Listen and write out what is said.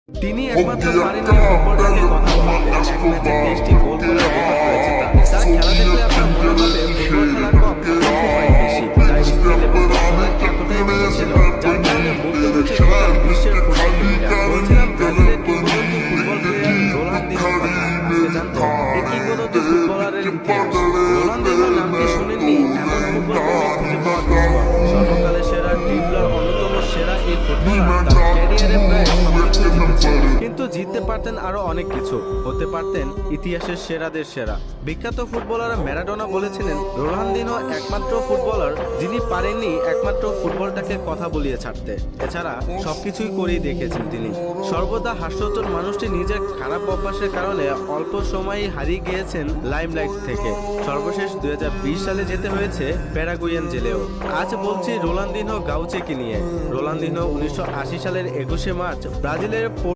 তিনি একমাত্র পারেননি ফুটবলটাকে কথা বলতে। এক ম্যাচে ২৩টি গোল করার রেকর্ড রয়েছে তার। তার খেলা দেখলে আপনার মনে হবে ফুটবল খেলা কম, কিন্তু ফাইট বেশি। তার স্কিল এবং দক্ষতা এতটাই বেশি ছিল, যার কারণে বলতে হচ্ছে গোটা বিশ্বের ফুটবল প্রেমীরা। বলছিলাম ব্রাজিলের কিংবদন্তি ফুটবল প্লেয়ার রোনালদিনোর কথা। আজকে জানতো এই কিংবদন্তি ফুটবলারের ইতিহাস। রোনালদিনোর নামটি শুনেননি এমন ফুটবল প্রেমী খুঁজে পাওয়া দুষ্কর। সর্বকালের সেরা ড্রিবলার, অন্যতম সেরা এই ফুটবলার তার ক্যারিয়ারে প্রায় সবকিছু জিতেছেন, কিন্তু জিততে পারতেন আরো অনেক কিছু। হতে পারতেন ইতিহাসের সেরাদের সেরা। বিখ্যাত ফুটবলার ম্যারাডোনা বলেছিলেন রোনালদিনো একমাত্র ফুটবলার যিনি পারেননি একমাত্র ফুটবলটাকে কথা বলিয়ে ছাড়তে। এছাড়া সবকিছুই করেই দেখেছেন তিনি। সর্বদা হাস্যোজ্জ্বল মানুষটি নিজের খারাপ অভ্যাসের কারণে অল্প সময়ই হারিয়ে গিয়েছেন লাইমলাইট থেকে। সর্বশেষ 2020 সালে যেতে হয়েছে প্যারাগুয়েন জেলেও। আজ বলছি রোনালদিনো গাউচেকে নিয়ে। রোনালদিনো 1980 সালের 21শে মার্চ ব্রাজিলের